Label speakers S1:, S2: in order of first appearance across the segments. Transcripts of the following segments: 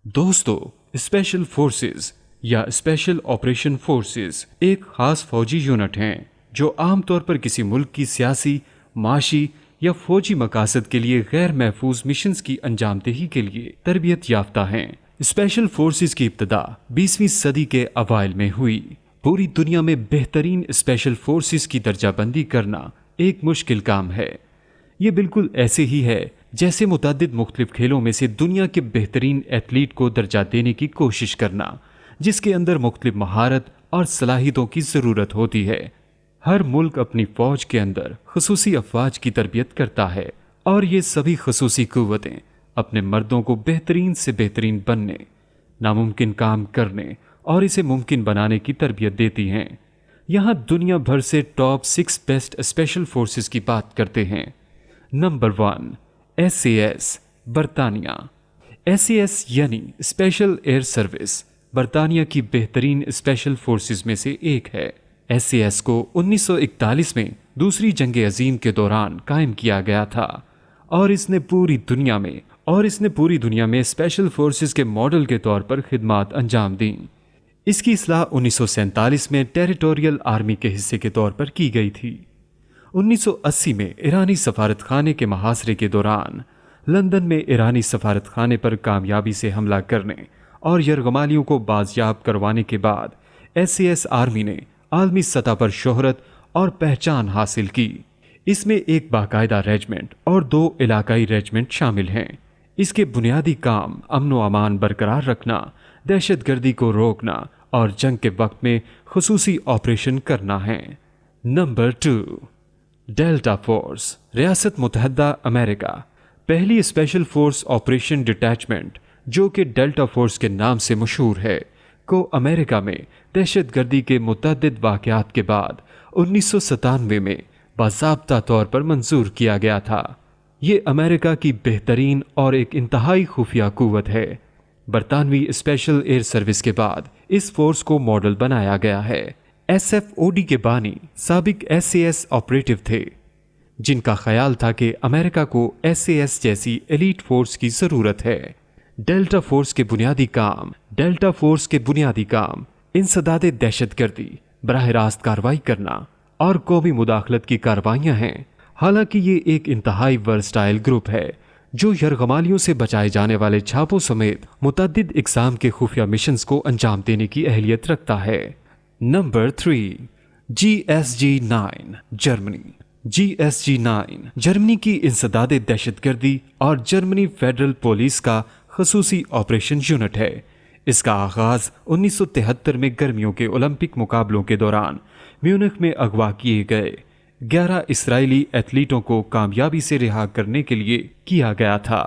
S1: दोस्तों, special forces या special operation forces एक खास फौजी यूनिट हैं जो आमतौर पर किसी मुल्क की सियासी, माशी या फौजी मकासद के लिए गैर महफूज मिशंस की अंजामदेही के लिए तरबियत याफ्ता हैं। स्पेशल फोर्सेस की इब्तदा 20वीं सदी के अवाइल में हुई। पूरी दुनिया में बेहतरीन स्पेशल फोर्सेस की दर्जाबंदी करना एक मुश्किल काम है। ये बिल्कुल ऐसे ही है जैसे मुतअद्दिद मुख्तलिफ खेलों में से दुनिया के बेहतरीन एथलीट को दर्जा देने की कोशिश करना, जिसके अंदर मुख्तलिफ महारत और सलाहियतों की ज़रूरत होती है। हर मुल्क अपनी फ़ौज के अंदर खसूसी अफवाज की तरबियत करता है और ये सभी खसूसी कुव्वतें अपने मर्दों को बेहतरीन से बेहतरीन बनने, नामुमकिन काम करने और इसे मुमकिन बनाने की तरबियत देती हैं। यहाँ दुनिया भर से टॉप 6 बेस्ट स्पेशल फोर्सेस की बात करते हैं। नंबर 1, SAS बरतानिया। SAS यानी स्पेशल एयर सर्विस बरतानिया की बेहतरीन स्पेशल फोर्सेस में से एक है। SAS को 1941 में दूसरी जंग अजीम के दौरान कायम किया गया था और इसने पूरी दुनिया में स्पेशल फोर्सेस के मॉडल के तौर पर खिदमात अंजाम दी। इसकी इस्लाह 1947 में टेरिटोरियल आर्मी के हिस्से के तौर पर की गई थी। 1980 में ईरानी सफारतखाने के मुहासरे के दौरान लंदन में ईरानी सफारतखाने पर कामयाबी से हमला करने और यरगमालियों को बाजियाब करवाने के बाद SAS आर्मी ने आलमी सतह पर शोहरत और पहचान हासिल की। इसमें एक बाकायदा रेजिमेंट और 2 इलाकाई रेजिमेंट शामिल हैं। इसके बुनियादी काम अमन व अमान बरकरार रखना, दहशतगर्दी को रोकना और जंग के वक्त में खुसूसी ऑपरेशन करना है। नंबर 2, डेल्टा फोर्स, रियासत मुत्तहदा अमेरिका। पहली स्पेशल फोर्स ऑपरेशन डिटैचमेंट, जो कि डेल्टा फोर्स के नाम से मशहूर है, को अमेरिका में दहशतगर्दी के मुतअद्दिद वाक़यात के बाद 1997 में बाज़ाब्ता तौर पर मंजूर किया गया था। ये अमेरिका की बेहतरीन और एक इंतहाई खुफिया कुव्वत है। बरतानवी स्पेशल एयर सर्विस के बाद इस फोर्स को मॉडल बनाया गया है। SFOD के बानी साबिक SAS ऑपरेटिव थे, जिनका ख्याल था कि अमेरिका को SAS जैसी एलीट फोर्स की ज़रूरत है। डेल्टा फोर्स के बुनियादी काम इंसदादे दहशतगर्दी, बराह रास्त कार्रवाई करना और कौमी मुदाखलत की कार्रवाइयाँ हैं। हालांकि ये एक इंतहाई वर्सटाइल ग्रुप है जो यरगमालियों से बचाए जाने वाले छापों समेत मुतअद्दिद इक़साम के खुफिया मिशंस को अंजाम देने की अहलियत रखता है। Number 3, GSG-9 Germany. GSG-9 Germany की इंसदादे दहशतगर्दी और जर्मनी फेडरल पुलिस का खसूसी ऑपरेशन यूनिट है। इसका आगाज 1973 में गर्मियों के ओलंपिक मुकाबलों के दौरान म्यूनिख में अगवा किए गए 11 इस्राएली एथलीटों को कामयाबी से रिहा करने के लिए किया गया था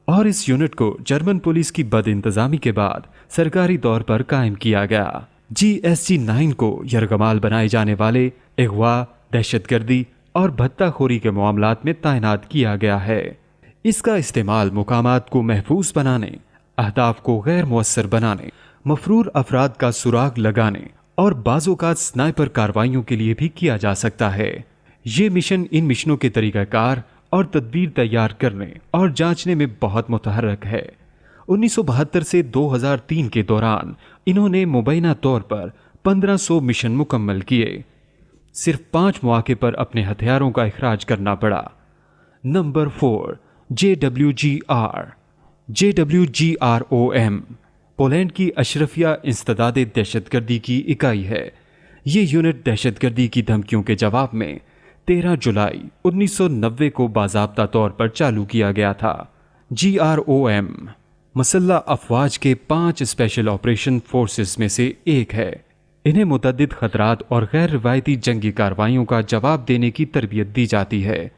S1: और इस यूनिट को जर्मन पुलिस की बदइंतजामी के बाद सरकारी तौर पर कायम किया गया। GSG-9 को यरगमाल बनाए जाने वाले अगवा, दहशतगर्दी और भत्ताखोरी के मामलात में तैनात किया गया है। इसका इस्तेमाल मुकामात को महफूज बनाने, अहदाफ को गैर मुअस्सर बनाने, मफरूर अफराद का सुराग लगाने और बाज़-ओ-क़ात स्नाइपर कार्रवाइयों के लिए भी किया जा सकता है। ये मिशन इन मिशनों के तरीक़ाकार और तदबीर तैयार करने और जांचने में बहुत मुतहर्रक है। 1972 से 2003 के दौरान इन्होंने मुबैना तौर पर 1500 मिशन मुकम्मल किए। सिर्फ 5 मौके पर अपने हथियारों का इखराज करना पड़ा। नंबर 4, JWGROM पोलैंड की अशरफिया इंसदादे दहशतगर्दी की इकाई है। ये यूनिट दहशतगर्दी की धमकियों के जवाब में 13 जुलाई 1990 को बाज़ाब्ता तौर पर चालू किया गया था। GROM मसल्ला अफवाज के 5 स्पेशल ऑपरेशन फोर्सेस में से एक है। इन्हें मुतअद्दिद खतरात और गैर रिवायती जंगी कार्रवाइयों का जवाब देने की तरबियत दी जाती है।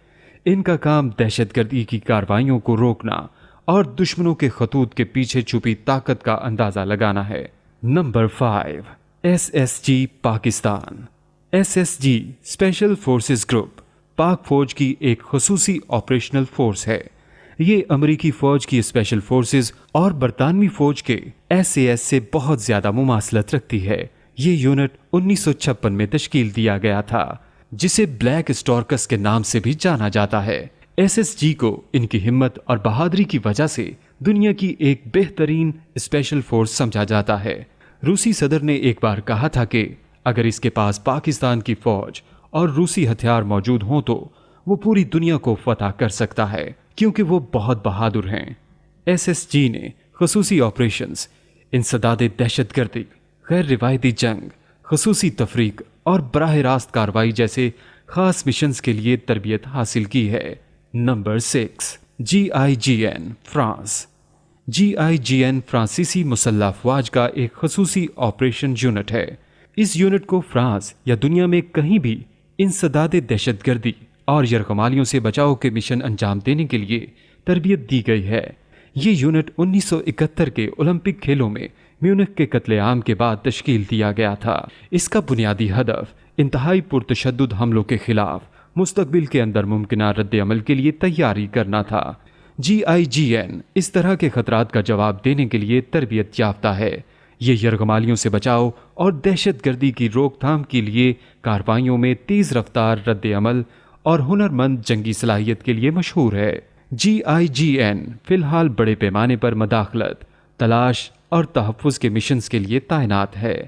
S1: इनका काम दहशतगर्दी की कार्रवाइयों को रोकना और दुश्मनों के खतूत के पीछे छुपी ताकत का अंदाज़ा लगाना है। Number 5, SSG Pakistan. SSG special forces group पाक फौज की एक खसूसी ऑपरेशनल फोर्स है। ये अमरीकी फौज की स्पेशल फोर्सेस और बरतानवी फौज के SAS से बहुत ज़्यादा मुमासलत रखती है। ये यूनिट 1956 में तश्कील दिया गया था, जिसे ब्लैक स्टॉर्कस के नाम से भी जाना जाता है। SSG को इनकी हिम्मत और बहादुरी की वजह से دنیا کی ایک بہترین اسپیشل فورس سمجھا جاتا ہے۔ روسی صدر نے ایک بار کہا تھا کہ اگر اس کے پاس پاکستان کی فوج اور روسی ہتھیار موجود ہوں تو وہ پوری دنیا کو فتح کر سکتا ہے، کیونکہ وہ بہت بہادر ہیں۔ ایس ایس جی نے خصوصی آپریشنز، انسداد دہشت گردی، غیر روایتی جنگ، خصوصی تفریق اور براہ راست کارروائی جیسے خاص مشنز کے لیے تربیت حاصل کی ہے۔ Number 6، GIGN France. GIGN فرانسیسی مسلح افواج کا ایک خصوصی آپریشن یونٹ ہے۔ اس یونٹ کو فرانس یا دنیا میں کہیں بھی انسداد دہشت گردی اور یرغمالیوں سے بچاؤ کے مشن انجام دینے کے لیے تربیت دی گئی ہے۔ یہ یونٹ 1971 کے اولمپک کھیلوں میں میونخ کے قتل عام کے بعد تشکیل دیا گیا تھا۔ اس کا بنیادی ہدف انتہائی پرتشدد حملوں کے خلاف مستقبل کے اندر ممکنہ رد عمل کے لیے تیاری کرنا تھا۔ GIGN اس طرح کے خطرات کا جواب دینے کے لیے تربیت یافتہ ہے۔ یہ یرغمالیوں سے بچاؤ اور دہشت گردی کی روک تھام کے لیے کارروائیوں میں تیز رفتار رد عمل اور ہنرمند جنگی صلاحیت کے لیے مشہور ہے۔ GIGN فی الحال بڑے پیمانے پر مداخلت، تلاش اور تحفظ کے مشنز کے لیے تعینات ہے۔